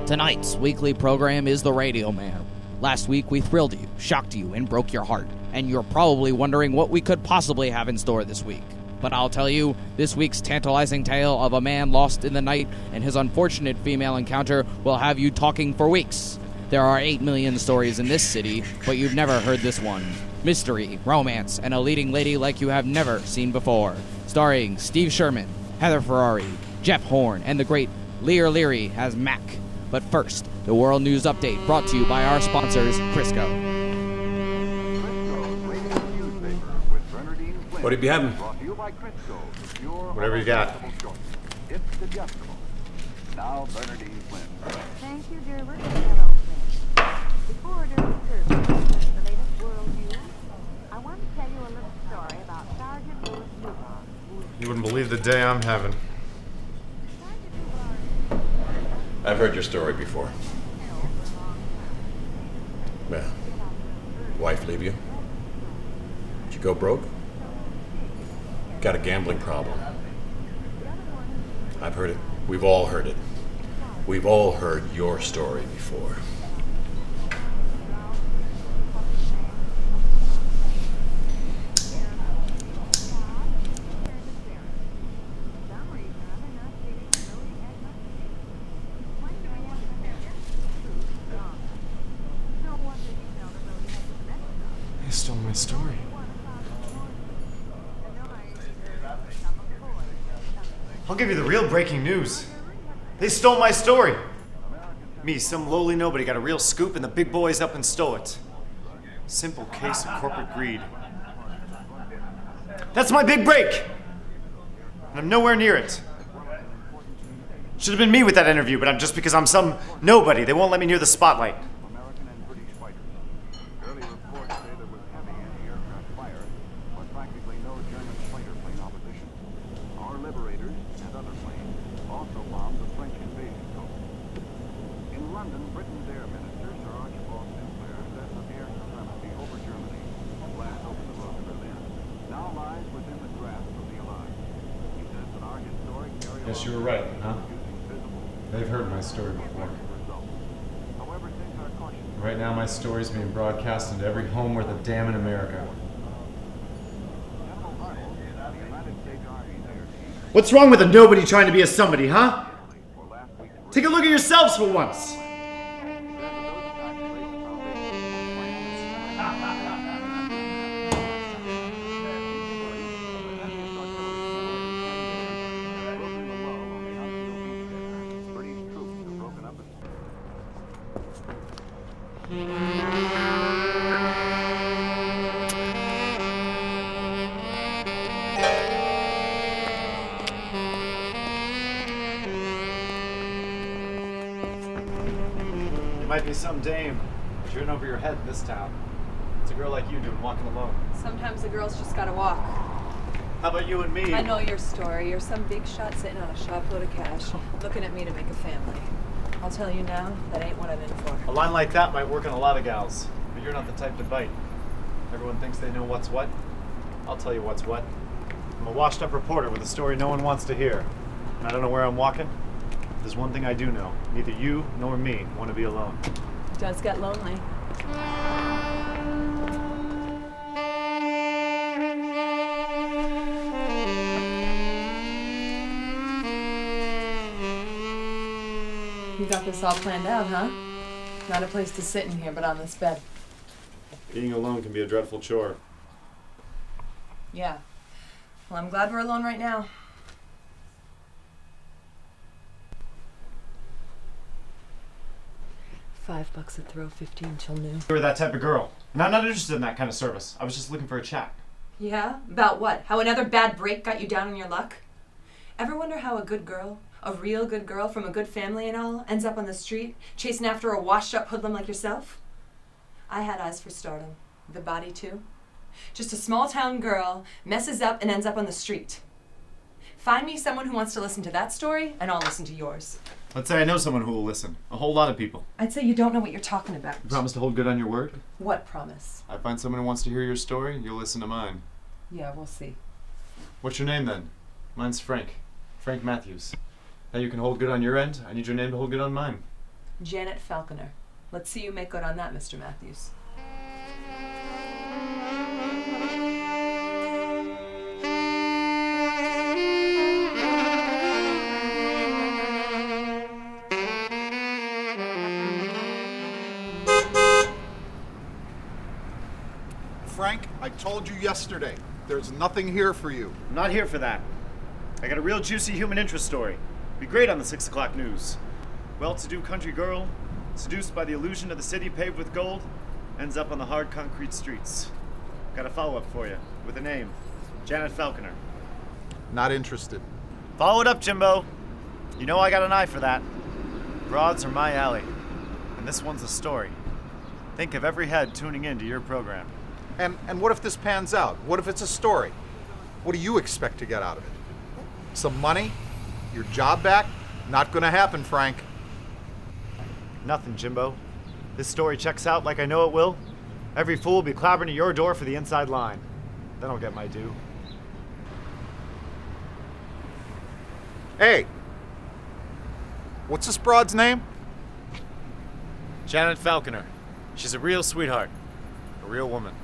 Tonight's weekly program is The Radio Man. Last week we thrilled you, shocked you, and broke your heart, and you're probably wondering what we could possibly have in store this week. But I'll tell you, this week's tantalizing tale of a man lost in the night and his unfortunate female encounter will have you talking for weeks. There are 8 million stories in this city, but you've never heard this one. Mystery, romance, and a leading lady like you have never seen before. Starring Steve Sherman, Heather Ferrari, Jeff Horn, and the great Lear Leary as Mac. But first, the World News Update brought to you by our sponsors, Crisco. What have you having? Whatever you got. It's digestible. Now Bernardine Flynn. Thank you, Derber. Hello, Flynn. Before Derber serves the latest world news, I want to tell you a little story about Sergeant Louis Newton. You wouldn't believe the day I'm having. I've heard your story before. Well, wife leave you? Did you go broke? Got a gambling problem. I've heard it. We've all heard it. We've all heard your story before. They stole my story. I'll give you the real breaking news. They stole my story. Me, some lowly nobody, got a real scoop and the big boys up and stole it. Simple case of corporate greed. That's my big break! And I'm nowhere near it. Should have been me with that interview, but just because I'm some nobody, they won't let me near the spotlight. American and British fighters. Early reports say there was heavy anti-aircraft fire, but practically no German fighter plane opposition. Our liberators and other planes also bombed the French invasion coast. In London, Britain's Air Minister, Sir Archibald Sinclair, says that air supremacy over Germany, last open the road to Berlin, now lies within the grasp of the Allies. He says that our historic aerial Guess you were right, huh? They've heard my story before. However, since our caution Right now, my story's being broadcast into every home worth a damn in America. General Arnold, the United States Army's air chief, What's wrong with a nobody trying to be a somebody, huh? for last week's Take a look at yourselves for once. You might be some dame, but you're in over your head in this town. It's a girl like you doing walking alone. Sometimes the girls just gotta walk. How about you and me? I know your story. You're some big shot sitting on a shop load of cash, looking at me to make a family. I'll tell you now, that ain't what I'm in for. A line like that might work on a lot of gals, but you're not the type to bite. Everyone thinks they know what's what. I'll tell you what's what. I'm a washed-up reporter with a story no one wants to hear. And I don't know where I'm walking. There's one thing I do know. Neither you nor me want to be alone. It does get lonely. You got this all planned out, huh? Not a place to sit in here, but on this bed. Being alone can be a dreadful chore. Yeah. Well, I'm glad we're alone right now. $5 a throw, 15 till noon. You're that type of girl. And I'm not interested in that kind of service. I was just looking for a chat. Yeah? About what? How another bad break got you down on your luck? Ever wonder how a good girl, a real good girl from a good family and all, ends up on the street, chasing after a washed-up hoodlum like yourself? I had eyes for stardom. The body, too. Just a small-town girl messes up and ends up on the street. Find me someone who wants to listen to that story, and I'll listen to yours. Let's say I know someone who will listen. A whole lot of people. I'd say you don't know what you're talking about. You promise to hold good on your word? What promise? I find someone who wants to hear your story, you'll listen to mine. Yeah, we'll see. What's your name then? Mine's Frank. Frank Matthews. Now you can hold good on your end. I need your name to hold good on mine. Janet Falconer. Let's see you make good on that, Mr. Matthews. Frank, I told you yesterday, there's nothing here for you. I'm not here for that. I got a real juicy human interest story. Be great on the 6 o'clock news. Well-to-do country girl, seduced by the illusion of the city paved with gold, ends up on the hard concrete streets. Got a follow-up for you, with a name. Janet Falconer. Not interested. Follow it up, Jimbo. You know I got an eye for that. Broads are my alley. And this one's a story. Think of every head tuning in to your program. And what if this pans out? What if it's a story? What do you expect to get out of it? Some money? Your job back? Not gonna happen, Frank. Nothing, Jimbo. This story checks out like I know it will. Every fool will be clobbering at your door for the inside line. Then I'll get my due. Hey! What's this broad's name? Janet Falconer. She's a real sweetheart. A real woman.